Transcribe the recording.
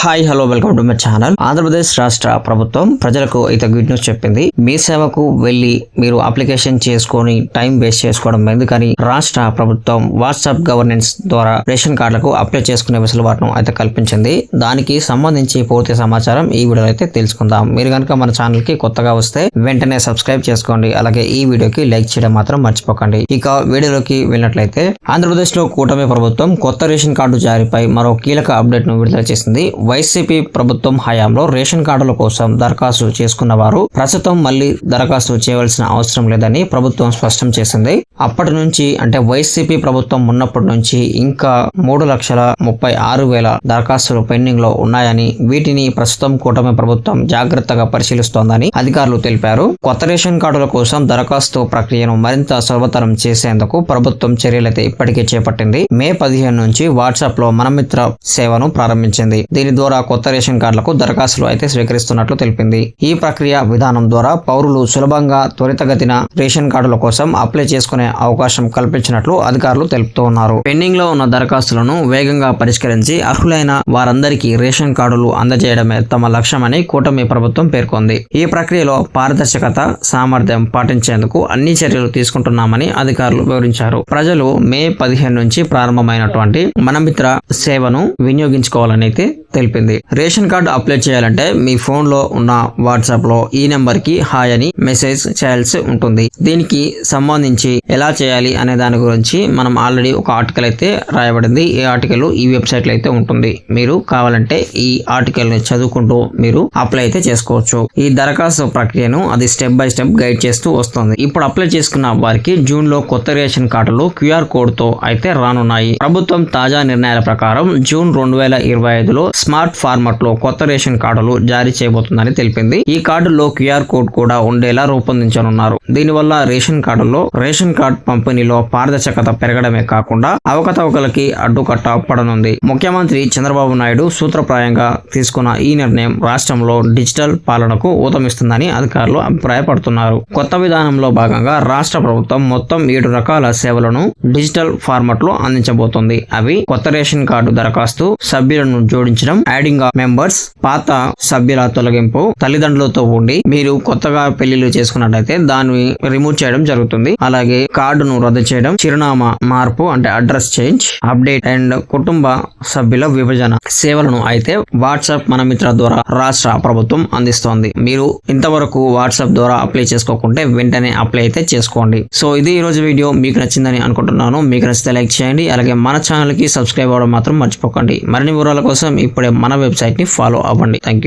Hi hello welcome to my channel. Andhra Pradesh రాష్ట్ర ప్రభుత్వం ప్రజలకు అయితే గుడ్ న్యూస్ చెప్పింది. మీ సేవకు వెళ్లి మీరు అప్లికేషన్ చేసుకొని టైం వేస్ట్ చేసుకోవడం ఎందుకని రాష్ట్ర ప్రభుత్వం వాట్సాప్ గవర్నెన్స్ ద్వారా రేషన్ కార్డులకు అప్లై చేసుకునే వెసులుబాటును అయితే కల్పించింది. దానికి సంబంధించి పూర్తి సమాచారం ఈ వీడియోలో అయితే తెలుసుకుందాం. మీరు కనుక మన ఛానల్ కి కొత్తగా వస్తే వెంటనే సబ్స్క్రైబ్ చేసుకోండి. అలాగే ఈ వీడియోకి లైక్ చేయడం మాత్రం మర్చిపోకండి. ఇక వీడియోలోకి వెళ్ళినట్లయితే ఆంధ్రప్రదేశ్ లో కూటమి ప్రభుత్వం కొత్త రేషన్ కార్డు జారీపై మరో కీలక అప్డేట్ ను విడుదల చేసింది. వైసీపీ ప్రభుత్వం హయాంలో రేషన్ కార్డుల కోసం దరఖాస్తు చేసుకున్న వారు ప్రస్తుతం మళ్లీ దరఖాస్తు చేయవలసిన అవసరం లేదని ప్రభుత్వం స్పష్టం చేసింది. అప్పటి నుంచి అంటే వైసీపీ ప్రభుత్వం ఉన్నప్పటి నుంచి ఇంకా 3,36,000 దరఖాస్తులు పెండింగ్ లో ఉన్నాయని, వీటిని ప్రస్తుతం కూటమి ప్రభుత్వం జాగ్రత్తగా పరిశీలిస్తోందని అధికారులు తెలిపారు. కొత్త రేషన్ కార్డుల కోసం దరఖాస్తు ప్రక్రియను మరింత సులభతరం చేసేందుకు ప్రభుత్వం చర్యలైతే ఇప్పటికే చేపట్టింది. మే 15 నుంచి వాట్సాప్ లో మనమిత్ర సేవను ప్రారంభించింది. దీని ద్వారా కొత్త రేషన్ కార్డులకు దరఖాస్తులు అయితే స్వీకరిస్తున్నట్లు తెలిపింది. ఈ ప్రక్రియ విధానం ద్వారా పౌరులు సులభంగా త్వరితగతిన రేషన్ కార్డుల కోసం అప్లై చేసుకునే అవకాశం కల్పించినట్లు అధికారులు తెలుపుతూ ఉన్నారు. పెండింగ్ లో ఉన్న దరఖాస్తులను వేగంగా పరిష్కరించి అర్హులైన వారందరికీ రేషన్ కార్డులు అందజేయడమే తమ లక్ష్యమని కూటమి ప్రభుత్వం పేర్కొంది. ఈ ప్రక్రియలో పారదర్శకత, సామర్థ్యం పాటించేందుకు అన్ని చర్యలు తీసుకుంటున్నామని అధికారులు వివరించారు. ప్రజలు మే 15 నుంచి ప్రారంభమైనటువంటి మనమిత్ర సేవను వినియోగించుకోవాలని అయితే తెలిపింది. రేషన్ కార్డు అప్లై చేయాలంటే మీ ఫోన్ లో ఉన్న వాట్సాప్ లో ఈ నెంబర్ కి హాయ్ అని మెసేజ్ చేయాల్సి ఉంటుంది. దీనికి సంబంధించి ఎలా చేయాలి అనే దాని గురించి మనం ఆల్రెడీ ఒక ఆర్టికల్ అయితే రాయబడింది. ఈ ఆర్టికల్ ఈ వెబ్సైట్ లో అయితే ఉంటుంది. మీరు కావాలంటే ఈ ఆర్టికల్ ని చదువుకుంటూ మీరు అప్లై అయితే చేసుకోవచ్చు. ఈ దరఖాస్తు ప్రక్రియను అది స్టెప్ బై స్టెప్ గైడ్ చేస్తూ వస్తుంది. ఇప్పుడు అప్లై చేసుకున్న వారికి జూన్ లో కొత్త రేషన్ కార్డులు QR కోడ్ తో అయితే రానున్నాయి. ప్రభుత్వం తాజా నిర్ణయాల ప్రకారం జూన్ 2025లో స్మార్ట్ ఫార్మాట్ లో కొత్త రేషన్ కార్డులు జారీ చేయబోతుందని తెలిపింది. ఈ కార్డుల్లో QR కోడ్ కూడా ఉండేలా రూపొందించనున్నారు. దీనివల్ల రేషన్ కార్డుల్లో రేషన్ కార్డు పంపిణీలో పారదర్శకత పెరగడమే కాకుండా అవకతవకలకి అడ్డుకట్ట పడనుంది. ముఖ్యమంత్రి చంద్రబాబు నాయుడు సూత్రప్రాయంగా తీసుకున్న ఈ నిర్ణయం రాష్ట్రంలో డిజిటల్ పాలనకు ఊతమిస్తుందని అధికారులు అభిప్రాయపడుతున్నారు. కొత్త విధానంలో భాగంగా రాష్ట్ర ప్రభుత్వం మొత్తం 7 రకాల సేవలను డిజిటల్ ఫార్మాట్ లో అందించబోతోంది. అవి కొత్త రేషన్ కార్డు దరఖాస్తు, సభ్యులను జోడించడం, యాడింగ్ మెంబర్స్, పాత సభ్యుల తొలగింపు, తల్లిదండ్రులతో ఉండి మీరు కొత్తగా పెళ్లిళ్లు చేసుకున్నట్లయితే దాన్ని రిమూవ్ చేయడం జరుగుతుంది. అలాగే కార్డును రద్దు చేయడం, చిరునామా మార్పు అంటే అడ్రస్ చేంజ్, అప్డేట్ అండ్ కుటుంబ సభ్యుల విభజన సేవలను అయితే వాట్సాప్ మనమిత్ర ద్వారా రాష్ట్ర ప్రభుత్వం అందిస్తోంది. మీరు ఇంతవరకు వాట్సాప్ ద్వారా అప్లై చేసుకోకుంటే వెంటనే అప్లై అయితే చేసుకోండి. సో ఇది ఈ రోజు వీడియో. మీకు నచ్చిందని అనుకుంటున్నాను. మీకు నచ్చితే లైక్ చేయండి. అలాగే మన ఛానల్ కి సబ్స్క్రైబ్ అవ్వడం మాత్రం మర్చిపోకండి. మరిన్ని వివరాల కోసం ఇప్పుడే మన వెబ్సైట్ ని ఫాలో అవ్వండి. Thank you.